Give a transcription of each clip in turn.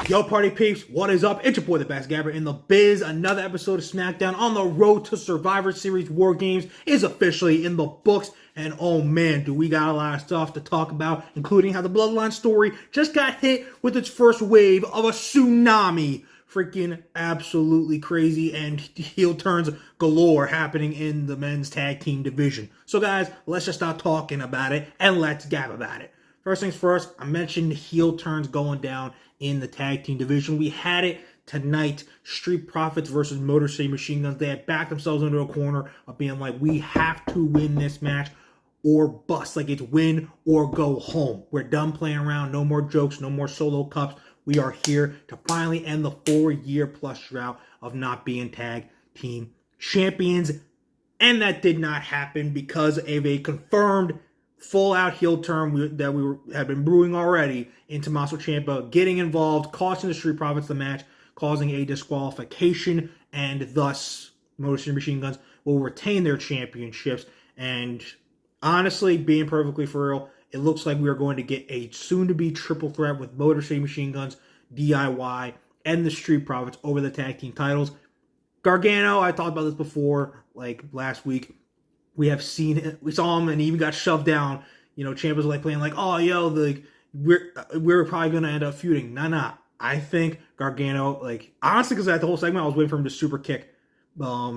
Yo, party peeps, what is up? It's your boy, the best Gabber in the biz. Another episode of SmackDown on the road to Survivor Series War Games is officially in the books. And oh man, do we got a lot of stuff to talk about, including how the Bloodline story just got hit with its first wave of a tsunami. Freaking absolutely crazy, and heel turns galore happening in the men's tag team division. So guys, let's just start talking about it and let's gab about it. First things first, I mentioned heel turns going down in the tag team division. We had it tonight. Street Profits versus Motor City Machine Guns. They had backed themselves into a corner of being like, we have to win this match or bust. Like, it's win or go home. We're done playing around. No more jokes. No more solo cups. We are here to finally end the 4-year-plus drought of not being tag team champions. And that did not happen because of a confirmed full-out heel turn that we had been brewing already in Tommaso Ciampa getting involved, costing the Street Profits the match, causing a disqualification, and thus Motor City Machine Guns will retain their championships. And honestly, being perfectly for real, it looks like we are going to get a soon-to-be triple threat with Motor City Machine Guns, DIY, and the Street Profits over the tag team titles. Gargano, I talked about this before, like last week. We saw him, and he even got shoved down. You know, Ciampa's like playing like, oh, yo, we're probably going to end up feuding. Nah. I think Gargano, like, honestly, because at the whole segment, I was waiting for him to super kick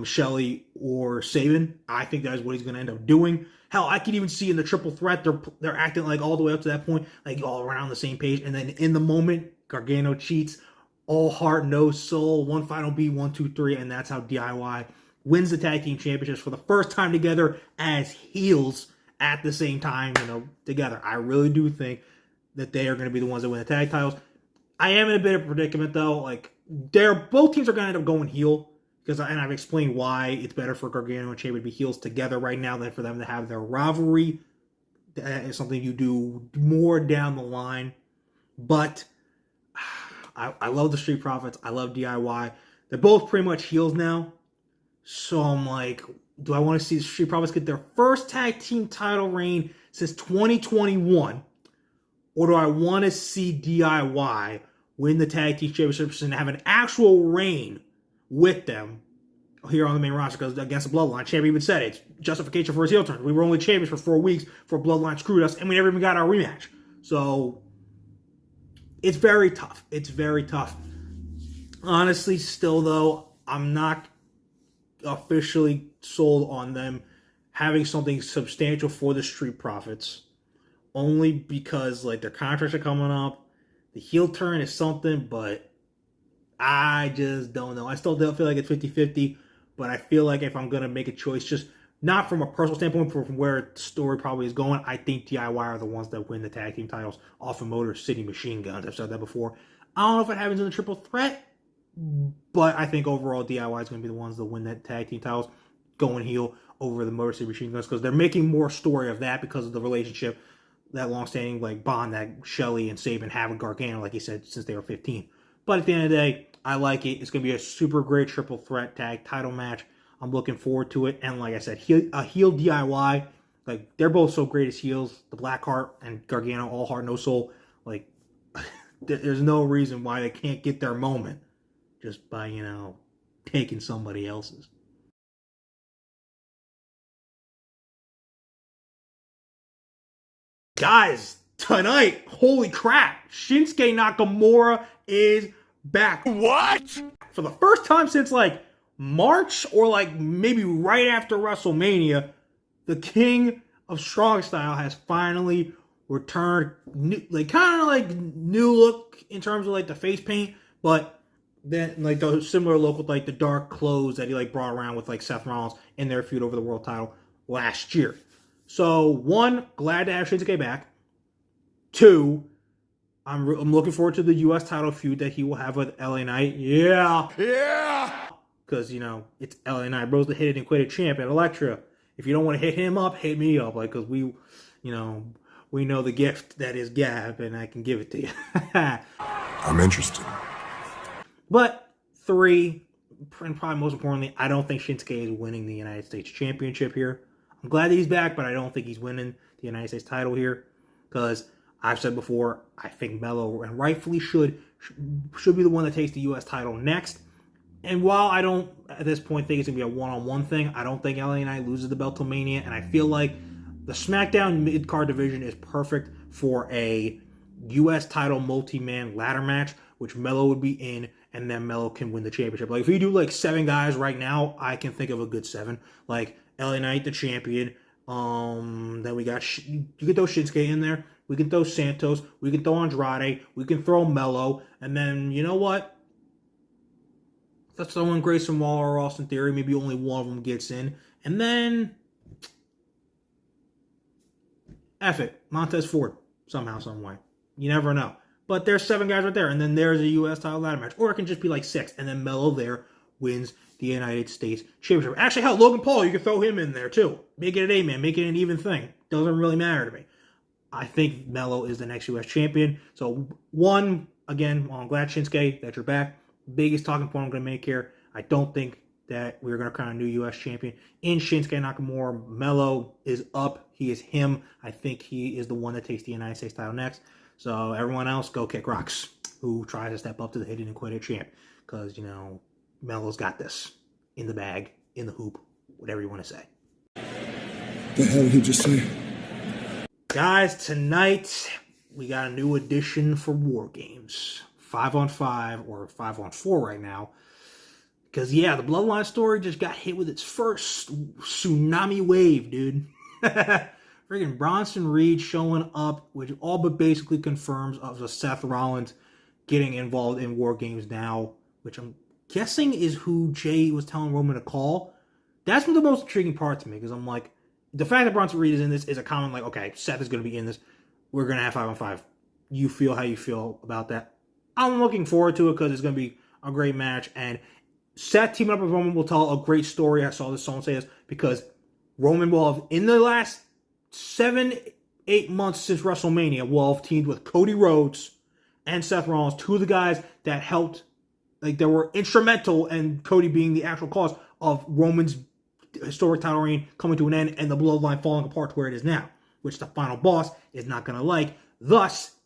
Shelley or Sabin. I think that is what he's going to end up doing. Hell, I could even see in the triple threat, they're acting like all the way up to that point, like all around the same page. And then in the moment, Gargano cheats. All heart, no soul, one final B, 1, 2, 3, and that's how DIY wins the tag team championships for the first time together as heels at the same time, together. I really do think that they are going to be the ones that win the tag titles. I am in a bit of a predicament, though. Like, both teams are going to end up going heel, and I've explained why it's better for Gargano and Ciampa to be heels together right now than for them to have their rivalry. That is something you do more down the line. But I love the Street Profits. I love DIY. They're both pretty much heels now. So I'm like, do I want to see the Street Profits get their first tag team title reign since 2021? Or do I want to see DIY win the tag team championships and have an actual reign with them here on the main roster? Because against the Bloodline, Ciampa even said it's justification for his heel turn. We were only champions for 4 weeks for Bloodline screwed us, and we never even got our rematch. So it's very tough. It's very tough. Honestly, still though, I'm not officially sold on them having something substantial for the Street Profits, only because like their contracts are coming up. The heel turn is something, but I just don't know. I still don't feel like it's 50-50, but I feel like if I'm going to make a choice, just not from a personal standpoint, but from where the story probably is going, I think DIY are the ones that win the tag team titles off of Motor City Machine Guns. I've said that before. I don't know if it happens in the triple threat, but I think overall DIY is going to be the ones that win that tag team titles going heel over the Motor City Machine Guns, because they're making more story of that because of the relationship, that long-standing like bond that Shelley and Sabin have with Gargano, like he said, since they were 15. But at the end of the day, I like it. It's going to be a super great triple threat tag title match. I'm looking forward to it. And like I said, a heel DIY, like they're both so great as heels. The Blackheart and Gargano, all heart, no soul. Like there's no reason why they can't get their moment just by, taking somebody else's. Guys, tonight, holy crap, Shinsuke Nakamura is back. What? For the first time since like March or like maybe right after WrestleMania, the King of Strong Style has finally returned. Kind of like new look in terms of like the face paint, but then like the similar look with like the dark clothes that he like brought around with like Seth Rollins in their feud over the world title last year. So, 1, glad to have Shinsuke back. 2, I'm looking forward to the U.S. title feud that he will have with LA Knight. Yeah. Because, it's LA Knight. Bro's the hit it and quit it champ at Elektra. If you don't want to hit him up, hit me up. Like, because we know the gift that is Gab, and I can give it to you. I'm interested. But 3, and probably most importantly, I don't think Shinsuke is winning the United States Championship here. I'm glad that he's back, but I don't think he's winning the United States title here. Because I've said before, I think Melo, and rightfully should be the one that takes the U.S. title next. And while I don't, at this point, think it's going to be a one-on-one thing, I don't think LA Knight loses the belt to Mania. And I feel like the SmackDown mid-card division is perfect for a U.S. title multi-man ladder match, which Melo would be in, and then Melo can win the championship. Like, if you do, like, 7 guys right now, I can think of a good 7. Like, LA Knight, the champion. Then we got, you can throw Shinsuke in there. We can throw Santos. We can throw Andrade. We can throw Melo. And then, you know what? Let's throw in Grayson Waller or Austin Theory. Maybe only one of them gets in. And then, F it. Montez Ford. Somehow, some way. You never know. But there's 7 guys right there. And then there's a U.S. title ladder match. Or it can just be like 6. And then Melo there wins the United States Championship. Actually, hell, Logan Paul, you can throw him in there too. Make it an A-man. Make it an even thing. Doesn't really matter to me. I think Melo is the next U.S. champion. So, one, again, well, I'm glad, Shinsuke, that you're back. Biggest talking point I'm going to make here. I don't think that we're going to crown a new U.S. champion in Shinsuke Nakamura. Melo is up. He is him. I think he is the one that takes the United States title next. So, everyone else, go kick rocks. Who tries to step up to the hidden and quit it champ. Because, you know, Melo's got this. In the bag, in the hoop, whatever you want to say. The hell did he just say? Guys, tonight we got a new addition for War Games. 5-on-5 or 5-on-4 right now. Because, yeah, the Bloodline story just got hit with its first tsunami wave, dude. Freaking Bronson Reed showing up, which all but basically confirms of Seth Rollins getting involved in War Games now, which I'm guessing is who Jay was telling Roman to call. That's the most intriguing part to me, because I'm like, the fact that Bronson Reed is in this is a comment like, okay, Seth is going to be in this. We're going to have 5-on-5. You feel how you feel about that. I'm looking forward to it because it's going to be a great match. And Seth teaming up with Roman will tell a great story. I saw this someone say this, because Roman will have, in the last 7-8 months since WrestleMania, will have teamed with Cody Rhodes and Seth Rollins, 2 of the guys that helped, like, that were instrumental, and Cody being the actual cause of Roman's historic title reign coming to an end and the Bloodline falling apart to where it is now, which the final boss is not going to like. Thus,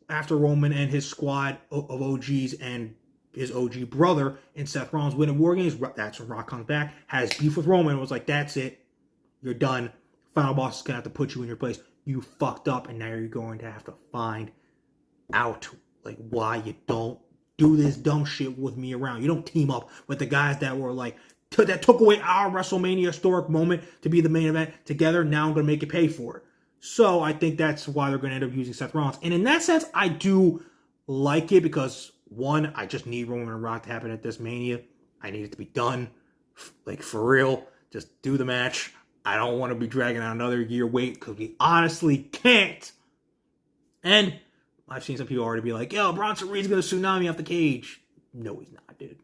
after Roman and his squad of OGs and his OG brother and Seth Rollins winning War Games, that's when Rock comes back, has beef with Roman, and was like, that's it, you're done. Final boss is going to have to put you in your place. You fucked up, and now you're going to have to find out, like, why you don't do this dumb shit with me around. You don't team up with the guys that were like, that took away our WrestleMania historic moment to be the main event together. Now I'm going to make you pay for it. So I think that's why they're going to end up using Seth Rollins. And in that sense, I do like it because, one, I just need Roman and Rock to happen at this Mania. I need it to be done. Like, for real. Just do the match. I don't want to be dragging out another year wait because we honestly can't. And I've seen some people already be like, yo, Bronson Reed's going to tsunami off the cage. No, he's not, dude.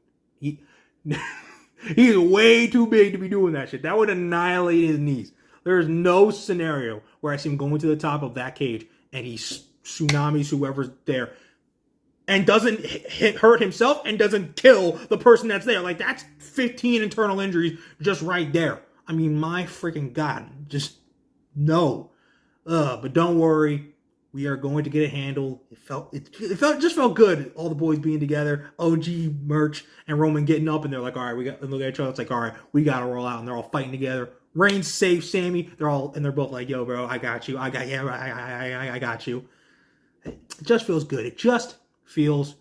He's way too big to be doing that shit. That would annihilate his knees. There's no scenario where I see him going to the top of that cage and he tsunamis whoever's there and doesn't hurt himself and doesn't kill the person that's there. Like, that's 15 internal injuries just right there. I mean, my freaking God. Just no. But don't worry. We are going to get it handled. It just felt good. All the boys being together, OG merch, and Roman getting up, and they're like, all right, we got. And look at each other. It's like, all right, we got to roll out, and they're all fighting together. Reigns saves Sammy. They're both like, yo, bro, I got you. I got you. It just feels good. It just feels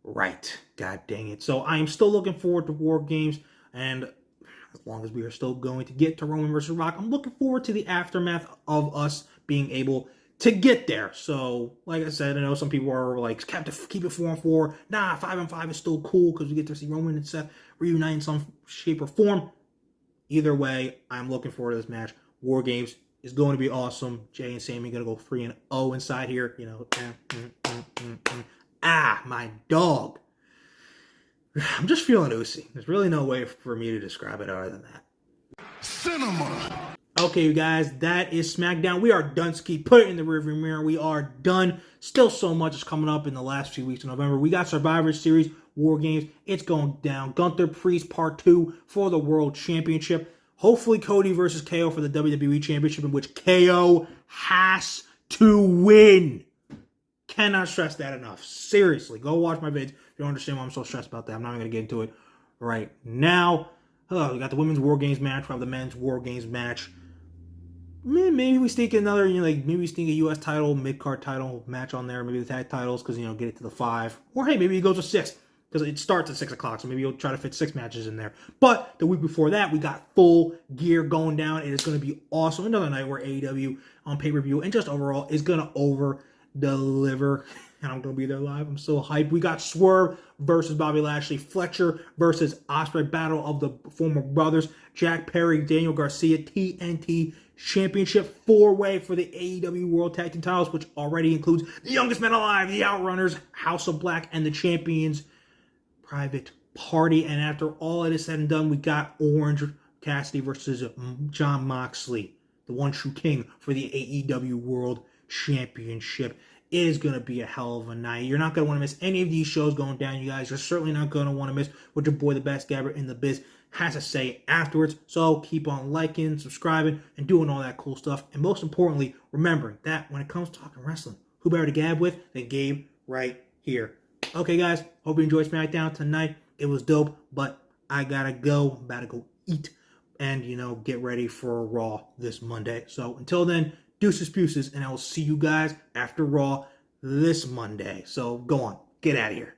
right. God dang it. So I am still looking forward to War Games, and as long as we are still going to get to Roman versus Rock, I'm looking forward to the aftermath of us being able to get there. So, like I said, I know some people are like, keep it 4-on-4. Nah, 5-on-5 is still cool because we get to see Roman and Seth reunite in some shape or form. Either way, I'm looking forward to this match. War Games is going to be awesome. Jay and Sammy going to go 3-0 inside here. You know, my dog. I'm just feeling oozy. There's really no way for me to describe it other than that. Cinema. Okay, you guys, that is SmackDown. We are done. Ski. Put it in the rearview mirror. We are done. Still so much is coming up in the last few weeks of November. We got Survivor Series, War Games. It's going down. Gunther Priest Part 2 for the World Championship. Hopefully Cody versus KO for the WWE Championship, in which KO has to win. Cannot stress that enough. Seriously, go watch my vids. If you don't understand why I'm so stressed about that, I'm not even going to get into it right now. We got the women's War Games match. We have the men's War Games match. Maybe we sneak another, maybe we sneak a U.S. title, mid-card title match on there. Maybe the tag titles, because, get it to the 5. Or, hey, maybe it goes to 6, because it starts at 6 o'clock, so maybe you'll try to fit 6 matches in there. But the week before that, we got Full Gear going down. It is going to be awesome. Another night where AEW on pay-per-view and just overall is going to over-deliver. And I'm going to be there live. I'm so hyped. We got Swerve versus Bobby Lashley. Fletcher versus Ospreay. Battle of the former brothers. Jack Perry, Daniel Garcia. TNT Championship 4-way for the AEW World Tag Team titles, which already includes the youngest men alive, the Outrunners, House of Black, and the Champions Private Party. And after all it is said and done, we got Orange Cassidy versus Jon Moxley, the one true king for the AEW World Championship. It is going to be a hell of a night. You're not going to want to miss any of these shows going down, you guys. You're certainly not going to want to miss what your boy, the best gabber in the biz, has to say afterwards. So keep on liking, subscribing, and doing all that cool stuff. And most importantly, remembering that when it comes to talking wrestling, who better to gab with than Gabe right here. Okay, guys. Hope you enjoyed SmackDown tonight. It was dope, but I got to go. I'm about to go eat and, get ready for Raw this Monday. So until then, deuces, puces, and I will see you guys after Raw this Monday. So go on. Get out of here.